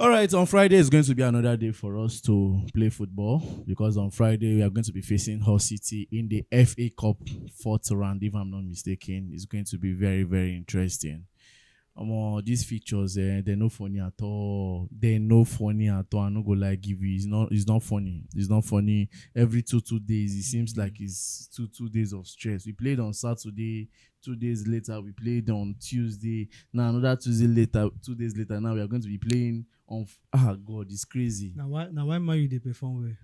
All right, on Friday is going to be another day for us to play football because on Friday we are going to be facing Hull City in the FA Cup fourth round. If I'm not mistaken, it's going to be very, very interesting. These features, they're no funny at all. They're no funny at all. I'm not gonna like give you. It's not funny. It's not funny. Every two days, it seems like it's two days of stress. We played on Saturday. 2 days later, we played on Tuesday. Now another Tuesday later. 2 days later, now we are going to be playing on. God, it's crazy. Now why Man U they perform well?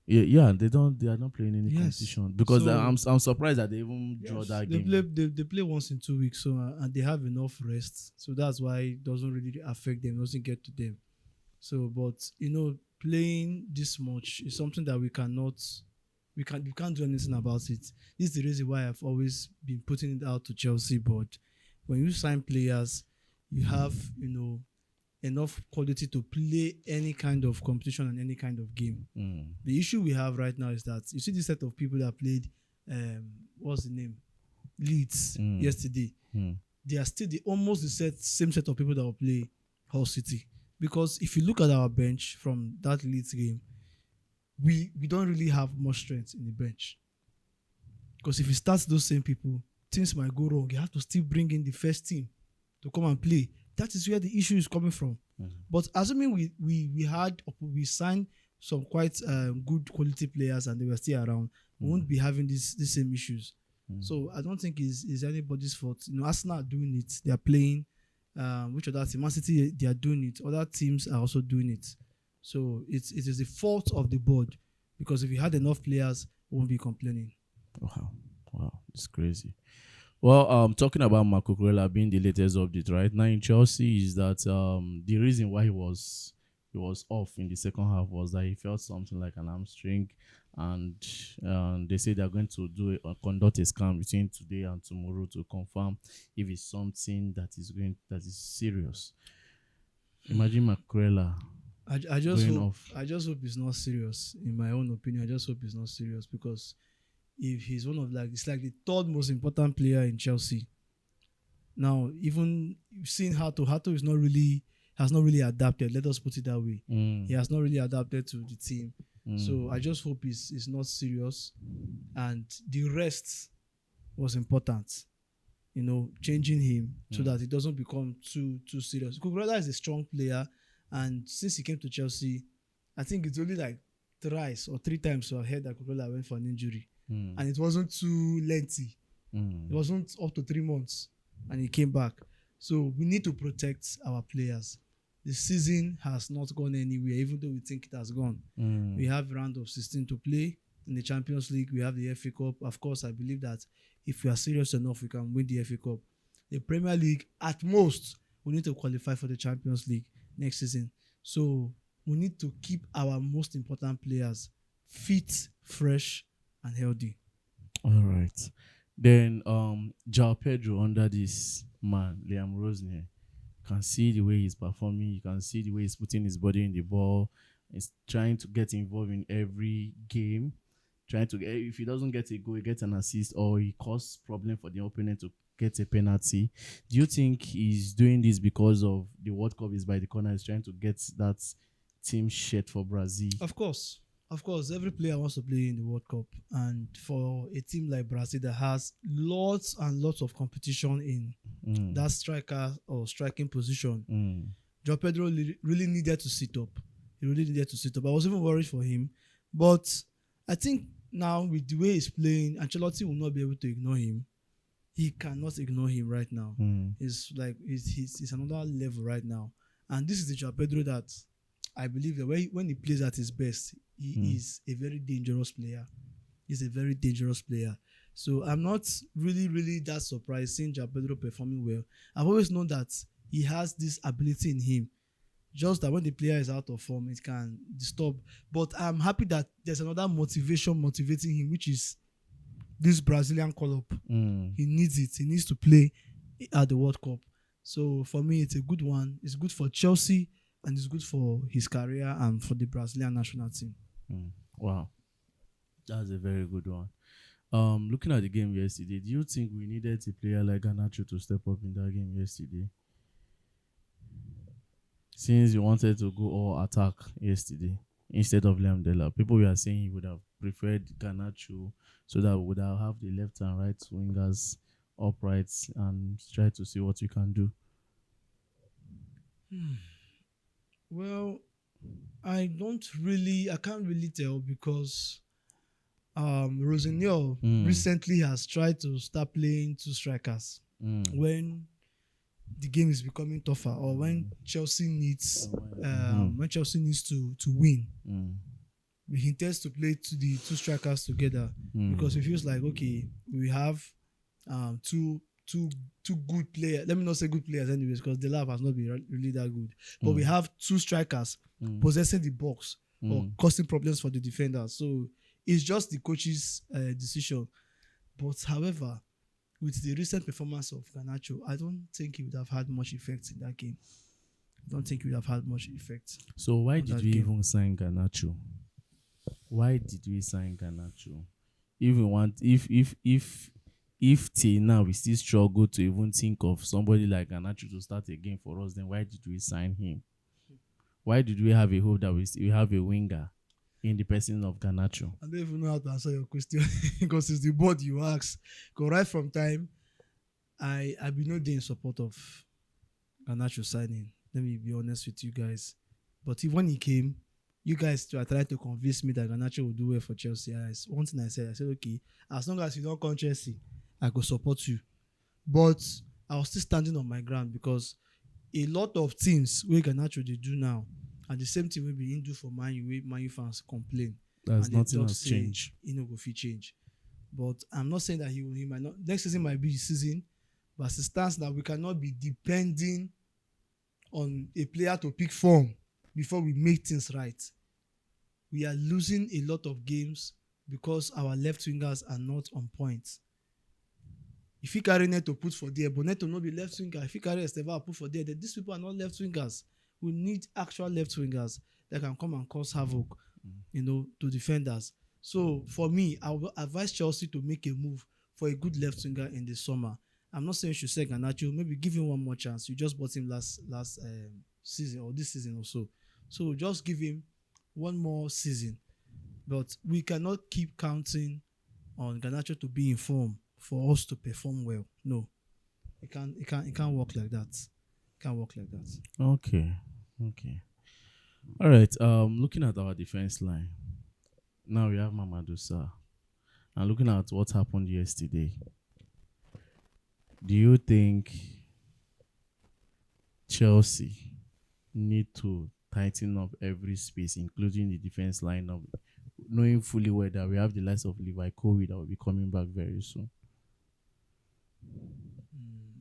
Yeah. They are not playing any Yes. competition because So- I'm surprised that they even draw Yes, that they game. play play once in 2 weeks, so and they have enough rest, so that's why it doesn't really affect them, doesn't get to them. So, but playing this much is something that we can't do anything about it. This is the reason why I've always been putting it out to Chelsea. But when you sign players, you have enough quality to play any kind of competition and any kind of game. Mm. The issue we have right now is that you see this set of people that played, what's the name, Leeds yesterday. They are still almost the same set of people that will play Hull City. Because if you look at our bench from that Leeds game, we don't really have much strength in the bench. Because if you start those same people, things might go wrong. You have to still bring in the first team to come and play. That is where the issue is coming from. But assuming we signed some quite good quality players and they were still around, we won't be having these same issues. So I don't think it's anybody's fault. Arsenal are doing it. They are playing. Which other team? Man City, they are doing it. Other teams are also doing it. So it is the fault of the board, because if you had enough players, we won't be complaining. Wow, it's crazy. Well, talking about Cucurella being the latest update right now in Chelsea is that the reason why he was off in the second half was that he felt something like an hamstring, and they say they're going to conduct a scan between today and tomorrow to confirm if it's something that is serious. Imagine Cucurella. I just hope it's not serious. In my own opinion, I just hope it's not serious, because if he's one of it's like the third most important player in Chelsea. Now, even seeing Hato is has not really adapted. Let us put it that way. He has not really adapted to the team. So I just hope it's not serious, and the rest was important. Changing him so that it doesn't become too serious. Cucurella is a strong player, and since he came to Chelsea, I think it's only like thrice or 3 times I heard that Cucurella went for an injury, and it wasn't too lengthy. It wasn't up to 3 months, and he came back. So we need to protect our players. The season has not gone anywhere, even though we think it has gone. We have round of 16 to play. In the Champions League, we have the FA Cup. Of course, I believe that if we are serious enough, we can win the FA Cup. The Premier League, at most, we need to qualify for the Champions League next season. So we need to keep our most important players fit, fresh, and healthy. All right. Then Joao Pedro under this man, Liam Rosner, can see the way he's performing. You can see the way he's putting his body in the ball. He's trying to get involved in every game. If he doesn't get a goal, he gets an assist, or he causes problem for the opponent to get a penalty. Do you think he's doing this because of the World Cup is by the corner? He's trying to get that team shirt for Brazil. Of course, every player wants to play in the World Cup, and for a team like Brazil that has lots and lots of competition in that striker or striking position, Joao Pedro really needed to sit up. He really needed to sit up. I was even worried for him, but I think now with the way he's playing, Ancelotti will not be able to ignore him. He cannot ignore him right now. It's like he's another level right now, and this is the Joao Pedro that I believe that when he plays at his best, he is a very dangerous player. He's a very dangerous player. So I'm not really that surprised seeing Joao Pedro performing well. I've always known that he has this ability in him. Just that when the player is out of form, it can disturb. But I'm happy that there's another motivation motivating him, which is this Brazilian call-up. He needs it. He needs to play at the World Cup. So for me, it's a good one. It's good for Chelsea, and it's good for his career and for the Brazilian national team. Wow. That's a very good one. Looking at the game yesterday, do you think we needed a player like Garnacho to step up in that game yesterday? Since you wanted to go all attack yesterday instead of Liam Delap, people were saying he would have preferred Garnacho so that we would have the left and right wingers upright and try to see what we can do. Well, I can't really tell because Rosenio recently has tried to start playing two strikers when the game is becoming tougher or when Chelsea needs to win. He intends to play the two strikers together because it feels like, okay, we have two good players. Let me not say good players anyways, because the lab has not been really that good. But we have two strikers possessing the box or causing problems for the defenders. So it's just the coach's decision. But however, with the recent performance of Garnacho, I don't think he would have had much effect in that game. I don't think he would have had much effect. So why did we even sign Garnacho? Why did we sign Garnacho? If till now we still struggle to even think of somebody like Garnacho to start a game for us, then why did we sign him? Why did we have a hope that we have a winger in the person of Garnacho? I don't even know how to answer your question because it's the board you ask. Because right from time, I've been no day in support of Garnacho signing. Let me be honest with you guys. But when he came, you guys are trying to convince me that Garnacho will do well for Chelsea. One thing I said, okay, as long as you don't come Chelsea, I could support you. But I was still standing on my ground because a lot of things where Garnacho they do now, and the same thing will be do for Man U fans complain. There's nothing has changed. He no go fit change. But I'm not saying that he might not. Next season might be the season, but it stands that we cannot be depending on a player to pick form before we make things right. We are losing a lot of games because our left wingers are not on point. If you carry Neto put for there, but Neto not be left winger. If you carry Esteva put for there, then these people are not left wingers. We need actual left wingers that can come and cause havoc, to defenders. So for me, I will advise Chelsea to make a move for a good left winger in the summer. I'm not saying you should say Garnacho. Maybe give him one more chance. You just bought him last season or this season or so. So just give him one more season. But we cannot keep counting on Garnacho to be in form for us to perform well. No, it can't work like that. It can't work like that. Okay. All right. Looking at our defense line, now we have Mamadou Sarr, and looking at what happened yesterday, do you think Chelsea need to tighten up every space, including the defense line, of knowing fully well that we have the likes of Levi Colwill that will be coming back very soon?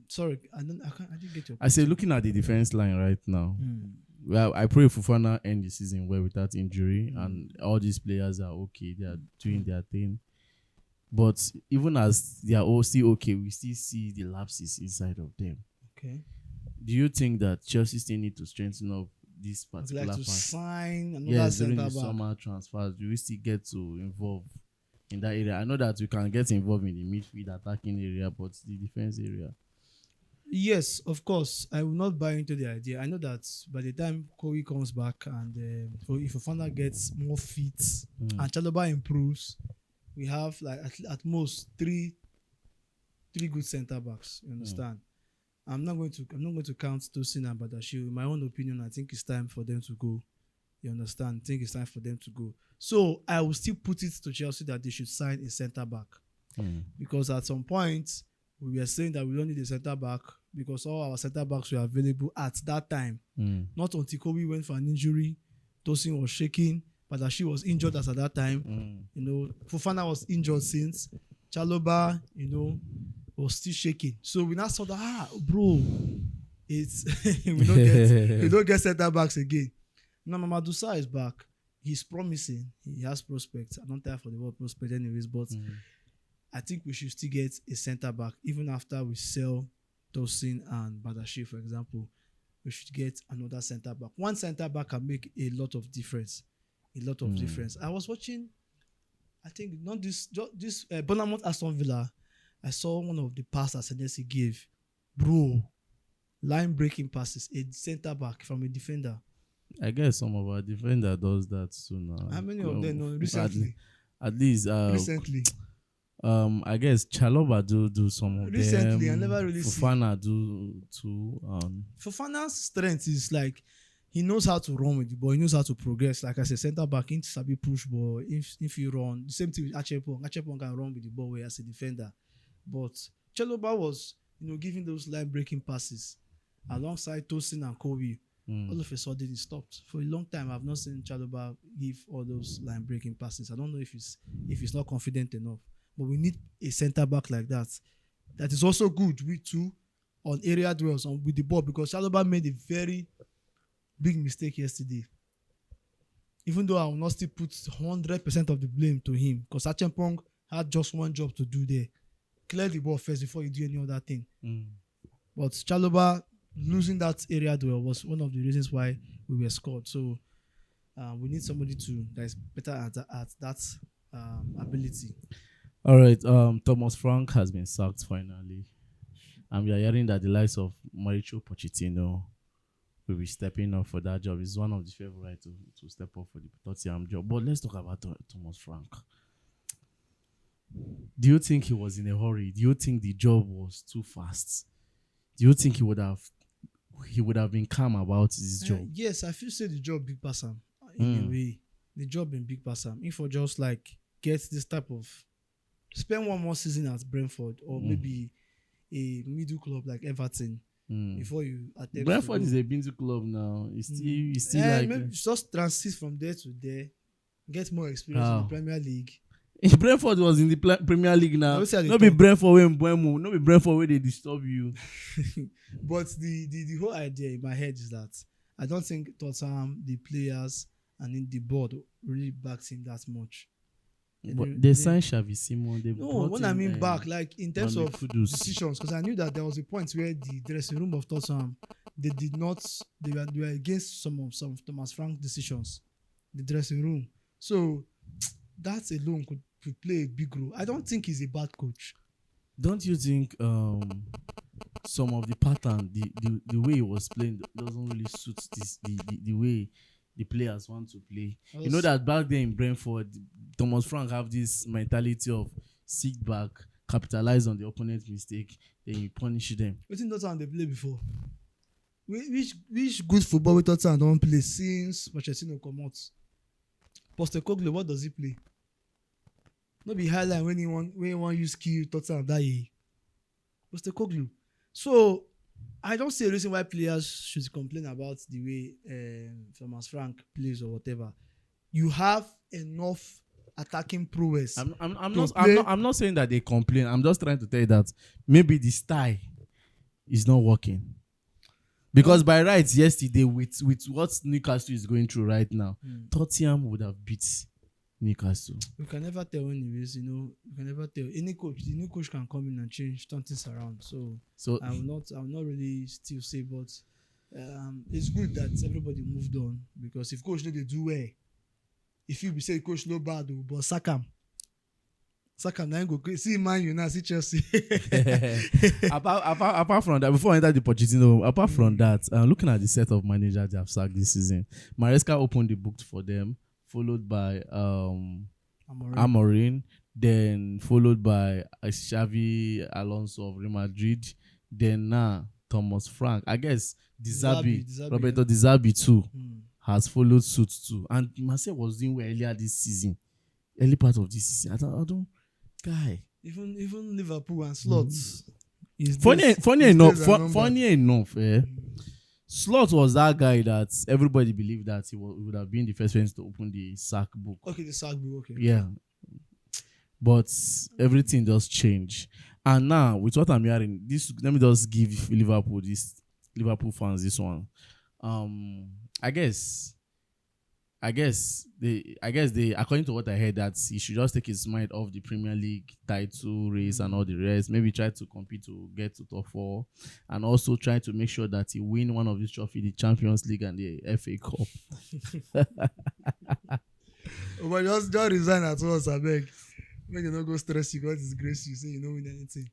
Sorry, I didn't get your question. I say looking at the defense line right now, well, I pray Fofana end the season well without injury, and all these players are okay. They are doing their thing. But even as they are all still okay, we still see the lapses inside of them. Okay. Do you think that Chelsea still need to strengthen up this particular part? Sign another during the summer transfers? Do we still get to involve in that area? I know that we can get involved in the midfield attacking area, but the defense area. Yes, of course. I will not buy into the idea. I know that by the time Kowi comes back and if Fofana gets more fit and Chalobah improves, we have like at most three good centre backs. You understand? I'm not going to count Tosin and Badashi. In my own opinion, I think it's time for them to go. You understand? I think it's time for them to go. So I will still put it to Chelsea that they should sign a centre back because at some point we were saying that we don't need a centre back because all our centre backs were available at that time. Not until Kobe went for an injury, Tosin was shaking, Badashi was injured as at that time. Fofana was injured since. Chalobah, was still shaking. So we now saw that, bro, it's we don't get centre backs again. Now Mamadou Sarr is back. He's promising. He has prospects. I don't care for the word prospect anyways, but I think we should still get a centre back even after we sell Tosin and Badashi, for example. We should get another centre back. One centre back can make a lot of difference. I was watching, I think not this Bournemouth Aston Villa. I saw one of the passes Senesi gave. Bro, line breaking passes, a centre back from a defender. I guess some of our defender does that too now. How many of them recently? At least Recently. I guess Chaloba do some of Recently, them. I never really Fofana do too. Fofana's strength is like he knows how to run with the ball. He knows how to progress. Like I said, centre back into sabi push ball. If you run, the same thing with Achepong. Achepong can run with the ball as a defender, but Chaloba was giving those line breaking passes alongside Tosin and Kobe. All of a sudden it stopped. For a long time, I've not seen Chaloba give all those line breaking passes. I don't know if he's not confident enough. But we need a centre back like that. That is also good with two on area dwells with the ball, because Chaloba made a very big mistake yesterday. Even though I will not still put 100% of the blame to him, because Achempong had just one job to do there: clear the ball first before you do any other thing. But Chaloba losing that area duel was one of the reasons why we were scored. So we need somebody that is better at that ability. All right, Thomas Frank has been sacked finally, and we are hearing that the likes of Mauricio Pochettino will be stepping up for that job. He's one of the favorites to step up for the Tottenham job. But let's talk about Thomas Frank. Do you think he was in a hurry? Do you think the job was too fast? Do you think he would have been calm about his job? Yes, I feel the job big pass him in a way. The job in big pass him. If for just like get this type of spend one more season at Brentford or maybe a middle club like Everton before you attempt. Brentford is a middle club now. It's still like maybe just transit from there to there, get more experience in the Premier League. Brentford was in the Premier League now. Not be Brentford when Buemo, not be Brentford where they disturb you. But the whole idea in my head is that I don't think Tottenham, the players, and in the board really backs him that much. But they signed Xavi Simon. No, when I mean back, like in terms of decisions, because I knew that there was a point where the dressing room of Tottenham, they were against some of Thomas Frank's decisions, the dressing room. So that alone could play a big role. I don't think he's a bad coach. Don't you think some of the pattern, the way he was playing doesn't really suit the way the players want to play? You know that back then in Brentford, Thomas Frank have this mentality of sit back, capitalize on the opponent's mistake, then you punish them. What in Tottenham they play before? Which good football with Tottenham don't play since Pochettino come out? Postecoglou, what does he play? Not be highlight when he want use skill Tottenham that year. Postecoglou. So I don't see a reason why players should complain about the way Thomas Frank plays or whatever. You have enough attacking prowess. I'm not saying that they complain. I'm just trying to tell you that maybe the style is not working. Because by rights yesterday, with what Newcastle is going through right now, Tottenham would have beat Newcastle. We can never tell anyways, you can never tell. The new coach can come in and change things around. So I will not really still say, but it's good that everybody moved on, because if coach know they do well, if you be say coach no bad, but sack him now go see Man U now, see Chelsea. apart from that, before I enter the Pochettino, apart from that, looking at the set of managers they have sacked this season, Maresca opened the book for them, followed by Amorim, then followed by Xavi Alonso of Real Madrid, then now Thomas Frank. I guess Roberto Di Zerbi too has followed suit too. And Marseille was doing well earlier this season, early part of this season. I don't guy. Even Liverpool and Slots. Funny enough, Slot was that guy that everybody believed that he would have been the first person to open the sack book. Okay, the sack book, okay. Yeah. But everything just changed. And now, with what I'm hearing, let me just give Liverpool fans this one. I guess they according to what I heard, that he should just take his mind off the Premier League title race and all the rest. Maybe try to compete to get to top 4, and also try to make sure that he win one of these trophies, the Champions League and the FA Cup. But just resign at once, I beg. Make you not go stress you, God disgrace you, say you don't win anything.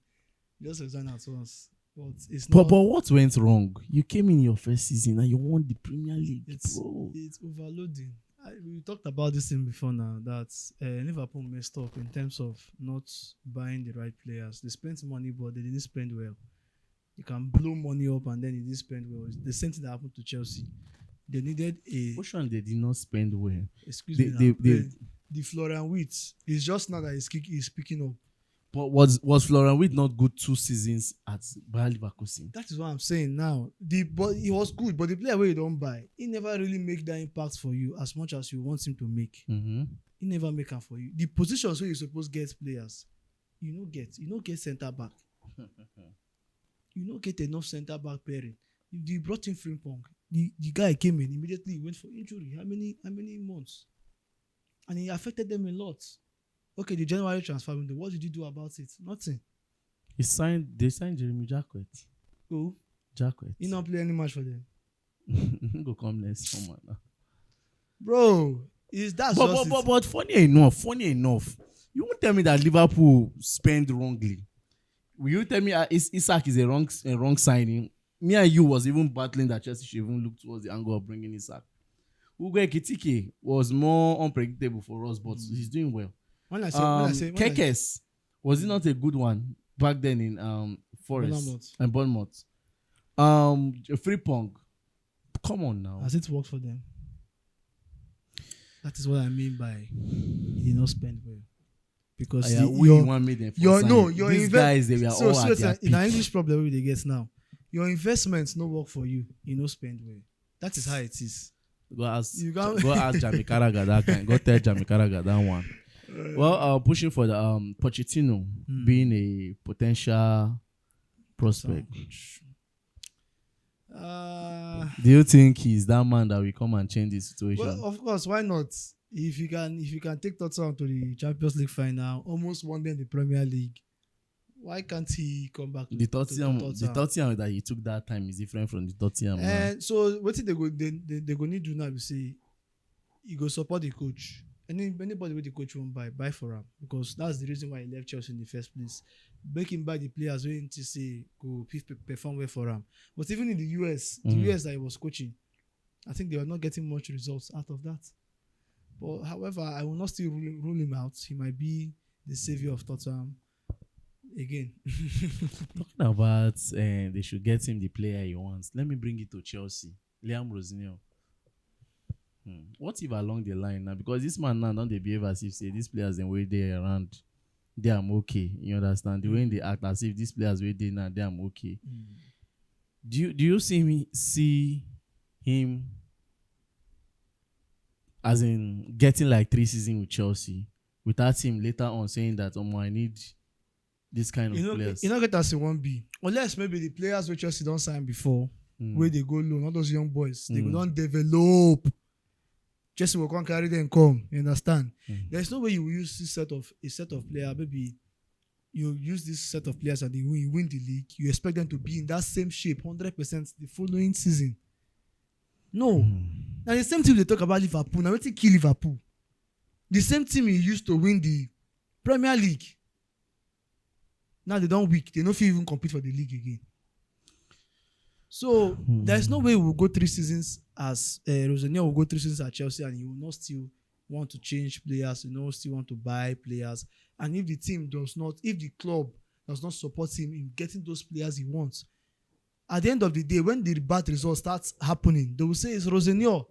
Just resign at once. But it's But not. but what went wrong? You came in your first season and you won the Premier League, bro. It's overloading. We talked about this thing before now that Liverpool messed up in terms of not buying the right players. They spent money, but they didn't spend well. You can blow money up and then you didn't spend well. It's the same thing that happened to Chelsea. They needed a. Which one they did not spend well? Excuse They- me. they- Now, they- the Florian Wirtz. It's just now that he's picking up. But was Florian Wirtz not good 2 seasons at Bayer Leverkusen? That is what I'm saying now. But he was good, but the player where you don't buy, he never really make that impact for you as much as you want him to make. Mm-hmm. He never make am for you. The positions where you supposed get players, you no get center back. You no get enough center back pairing. You brought in Frimpong. The guy came in immediately. He went for injury. How many months? And he affected them a lot. Okay, the January transfer window. What did you do about it? Nothing. They signed Jeremy Jacquet. Who? Jacquet. He not play any match for them. Go come next summer now. Bro, But funny enough, you won't tell me that Liverpool spend wrongly. Will you tell me Isak is a wrong signing? Me and you was even battling that Chelsea should even look towards the angle of bringing Isak. Ugo Ekitike was more unpredictable for us, but he's doing well. When I say Kekes, was he not a good one back then in Forest and Bournemouth? Frimpong, come on now. Has it worked for them? That is what I mean by he did not spend well. Because these guys they were all at their peak. In an English problem they get now, your investments no work for you. You no spend well. That is how it is. Go ask Jamie Carragher that kind. Go tell Jamie Carragher that one. Well, pushing for the Pochettino being a potential prospect. Do you think he's that man that will come and change the situation? Well, of course, why not? If you can take Tottenham to the Champions League final, almost won them the Premier League, why can't he come back? The Tottenham that he took that time is different from the Tottenham. And so what they go need to do now is say you go support the coach. Anybody with the coach won't buy for him because that's the reason why he left Chelsea in the first place. Make him buy the players when to say go perform well for him. But even in the US, the US that he was coaching, I think they were not getting much results out of that. But however, I will not still rule him out. He might be the savior of Tottenham again. Talking about they should get him the player he wants. Let me bring it to Chelsea. Liam Rosinio. What if along the line now? Because this man now don't they behave as if say these players and way they around, they am okay. You understand? The way they act as if these players way they now they am okay. Do you see him as in getting like 3 seasons with Chelsea without him later on saying that I need this kind of players? You know get as a 1B. Unless maybe the players which Chelsea don't sign before, where they go low, not those young boys, they will not develop. Chelsea will come carry them come. You understand? There's no way you will use a set of players. Maybe you use this set of players and you win the league. You expect them to be in that same shape 100% the following season. No. Now the same team they talk about Liverpool. Now let's kill Liverpool. The same team he used to win the Premier League. Now they don't weak. They don't even compete for the league again. So there's no way we'll go 3 seasons as Rosinio will go 3 seasons at Chelsea and he will not still want to change players, he will not still want to buy players. And if the club does not support him in getting those players he wants, at the end of the day, when the bad result starts happening, they will say it's Rosinio.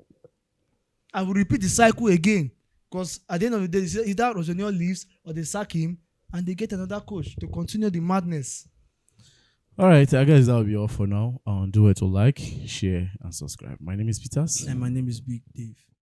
I will repeat the cycle again. Because at the end of the day, either Rosinio leaves or they sack him and they get another coach to continue the madness. All right, I guess that will be all for now. Do it to like, share, and subscribe. My name is Peters. And my name is Big Dave.